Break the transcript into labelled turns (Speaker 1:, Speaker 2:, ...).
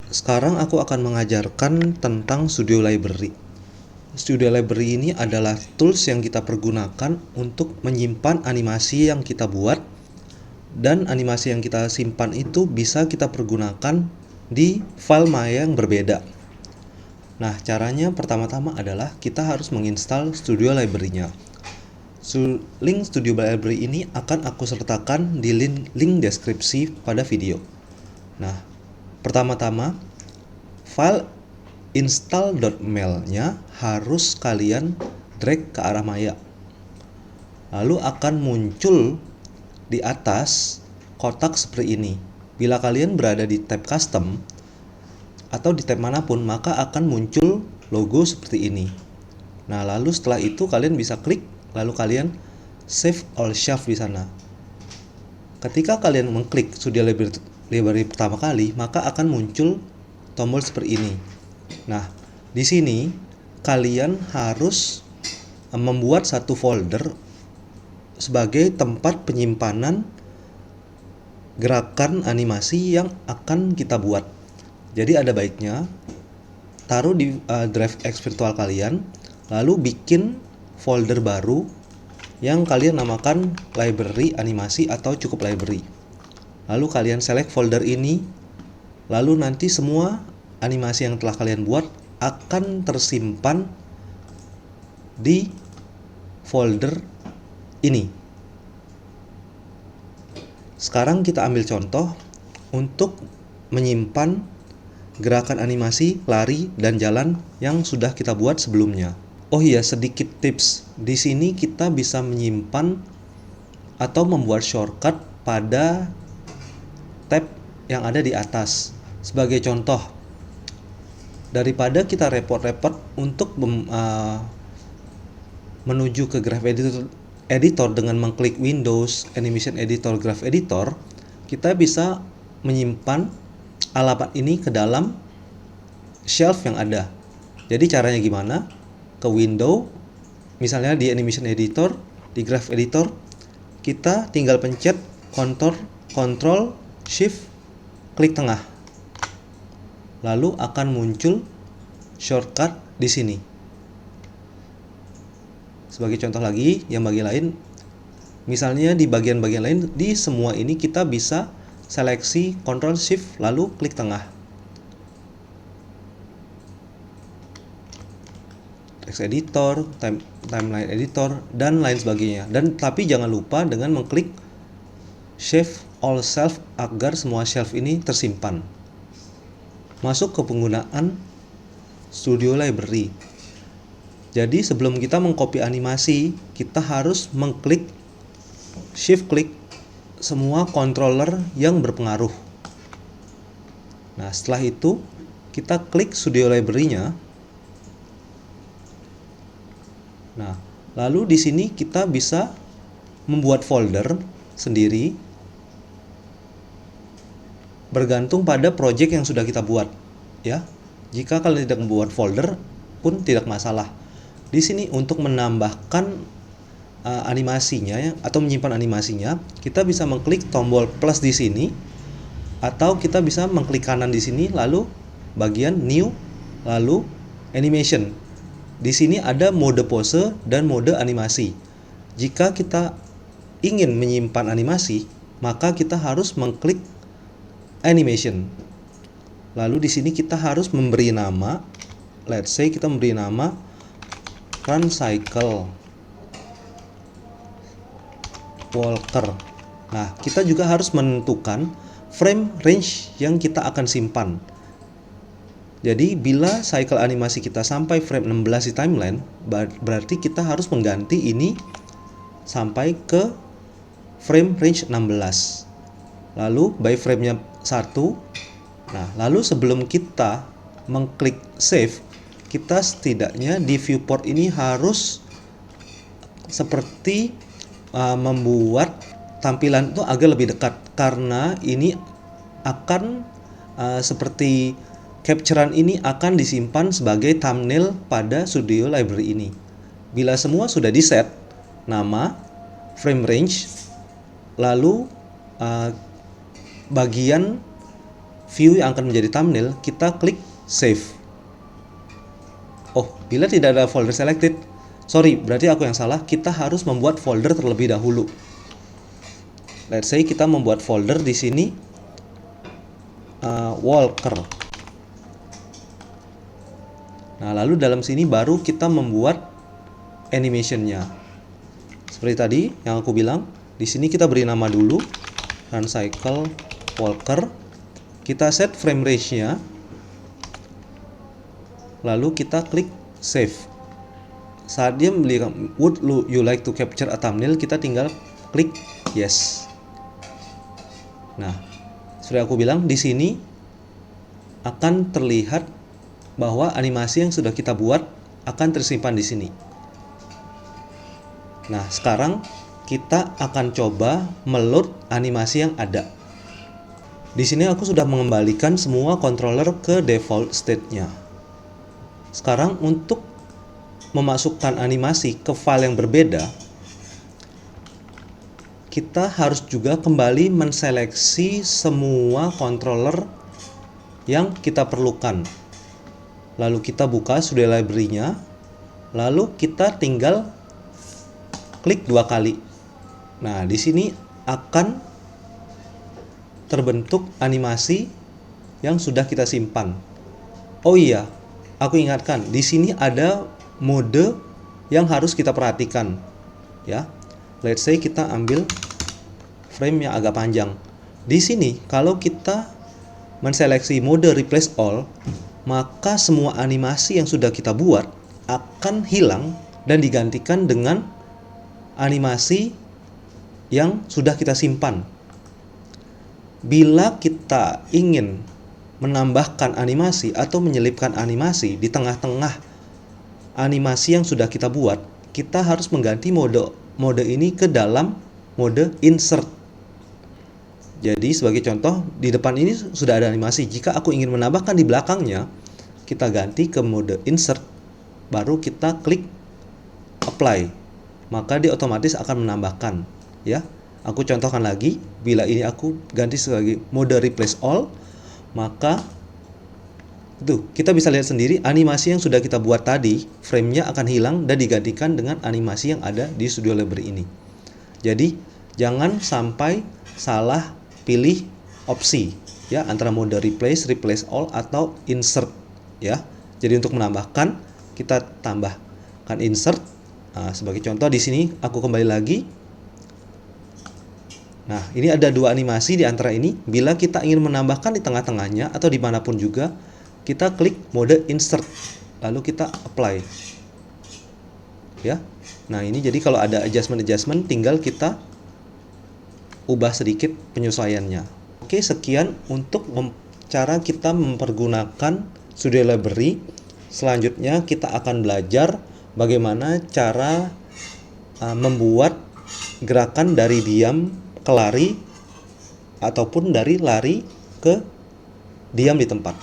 Speaker 1: Sekarang aku akan mengajarkan tentang Studio Library. Studio Library ini adalah tools yang kita pergunakan untuk menyimpan animasi yang kita buat, dan animasi yang kita simpan itu bisa kita pergunakan di file Maya yang berbeda. Nah, caranya pertama-tama adalah kita harus menginstal Studio Library-nya. Link Studio Library ini akan aku sertakan di link deskripsi pada video. Nah, pertama-tama file install.mel-nya harus kalian drag ke arah Maya. Lalu akan muncul di atas kotak seperti ini. Bila kalian berada di tab custom atau di tab manapun, maka akan muncul logo seperti ini. Nah, lalu setelah itu kalian bisa klik, lalu kalian save all shelf di sana. Ketika kalian mengklik Studio Library pertama kali, maka akan muncul tombol seperti ini. Nah, di sini kalian harus membuat satu folder sebagai tempat penyimpanan gerakan animasi yang akan kita buat. Jadi ada baiknya taruh di drive X virtual kalian, lalu bikin folder baru yang kalian namakan library animasi atau cukup library. Lalu kalian select folder ini, lalu nanti semua animasi yang telah kalian buat akan tersimpan di folder ini. Sekarang kita ambil contoh untuk menyimpan gerakan animasi lari dan jalan yang sudah kita buat sebelumnya. Oh iya, sedikit tips. Di sini kita bisa menyimpan atau membuat shortcut pada tab yang ada di atas. Sebagai contoh, daripada kita repot-repot untuk menuju ke Graph Editor dengan mengklik Windows, Animation Editor, Graph Editor, kita bisa menyimpan alamat ini ke dalam shelf yang ada. Jadi caranya gimana? Ke Window, misalnya di Animation Editor, di Graph Editor, kita tinggal pencet Ctrl Shift klik tengah. Lalu akan muncul shortcut di sini. Sebagai contoh lagi, yang bagian lain, misalnya di bagian-bagian lain, di semua ini kita bisa seleksi Ctrl Shift lalu klik tengah. Text editor, timeline editor, dan lain sebagainya. Dan tapi jangan lupa dengan mengklik Save all shelf agar semua shelf ini tersimpan. Masuk ke penggunaan Studio Library. Jadi sebelum kita mengcopy animasi, kita harus mengklik shift klik semua controller yang berpengaruh. Nah, setelah itu kita klik Studio Library-nya. Nah, lalu di sini kita bisa membuat folder sendiri bergantung pada project yang sudah kita buat, ya. Jika kalian tidak membuat folder pun tidak masalah. Di sini untuk menambahkan animasinya atau menyimpan animasinya, kita bisa mengklik tombol plus di sini, atau kita bisa mengklik kanan di sini lalu bagian new lalu animation. Di sini ada mode pose dan mode animasi. Jika kita ingin menyimpan animasi, maka kita harus mengklik animation. Lalu di sini kita harus memberi nama, let's say kita memberi nama run cycle walker. Nah, kita juga harus menentukan frame range yang kita akan simpan. Jadi bila cycle animasi kita sampai frame 16 di timeline, berarti kita harus mengganti ini sampai ke frame range 16. Lalu by frame-nya 1. Nah, lalu sebelum kita mengklik save, kita setidaknya di viewport ini harus seperti membuat tampilan itu agak lebih dekat, karena ini akan seperti capturean ini akan disimpan sebagai thumbnail pada Studio Library ini. Bila semua sudah di set, nama, frame range, lalu bagian view yang akan menjadi thumbnail, kita klik save. Oh, bila tidak ada folder selected, sorry, berarti aku yang salah. Kita harus membuat folder terlebih dahulu. Let's say kita membuat folder di sini Walker. Nah, lalu dalam sini baru kita membuat animationnya. Seperti tadi yang aku bilang, di sini kita beri nama dulu, run cycle Walker. Kita set frame range-nya. Lalu kita klik save. Saat dia memberikan would you like to capture a thumbnail, kita tinggal klik yes. Nah, seperti aku bilang, di sini akan terlihat bahwa animasi yang sudah kita buat akan tersimpan di sini. Nah, sekarang kita akan coba meload animasi yang ada. Di sini aku sudah mengembalikan semua controller ke default state-nya. Sekarang untuk memasukkan animasi ke file yang berbeda, kita harus juga kembali menseleksi semua controller yang kita perlukan. Lalu kita buka Studio Library-nya, lalu kita tinggal klik 2 kali. Nah, di sini akan terbentuk animasi yang sudah kita simpan. Oh iya, aku ingatkan, di sini ada mode yang harus kita perhatikan, ya. Let's say kita ambil frame yang agak panjang. Di sini kalau kita menseleksi mode replace all, maka semua animasi yang sudah kita buat akan hilang dan digantikan dengan animasi yang sudah kita simpan. Bila kita ingin menambahkan animasi atau menyelipkan animasi di tengah-tengah animasi yang sudah kita buat, kita harus mengganti mode ini ke dalam mode insert. Jadi sebagai contoh, di depan ini sudah ada animasi. Jika aku ingin menambahkan di belakangnya, kita ganti ke mode insert, baru kita klik apply. Maka dia otomatis akan menambahkan, ya. Aku contohkan lagi, bila ini aku ganti sebagai mode replace all, maka itu kita bisa lihat sendiri animasi yang sudah kita buat tadi, frame-nya akan hilang dan digantikan dengan animasi yang ada di Studio Library ini. Jadi jangan sampai salah pilih opsi, ya, antara mode replace all atau insert, ya. Jadi untuk menambahkan, kita tambahkan insert. Nah, sebagai contoh di sini aku kembali lagi. Nah, ini ada 2 animasi di antara ini. Bila kita ingin menambahkan di tengah-tengahnya atau dimanapun juga, kita klik mode insert, lalu kita apply, ya. Nah, ini jadi kalau ada adjustment tinggal kita ubah sedikit penyesuaiannya. Oke, sekian untuk cara kita mempergunakan Studio Library. Selanjutnya kita akan belajar bagaimana cara membuat gerakan dari diam ke lari ataupun dari lari ke diam di tempat.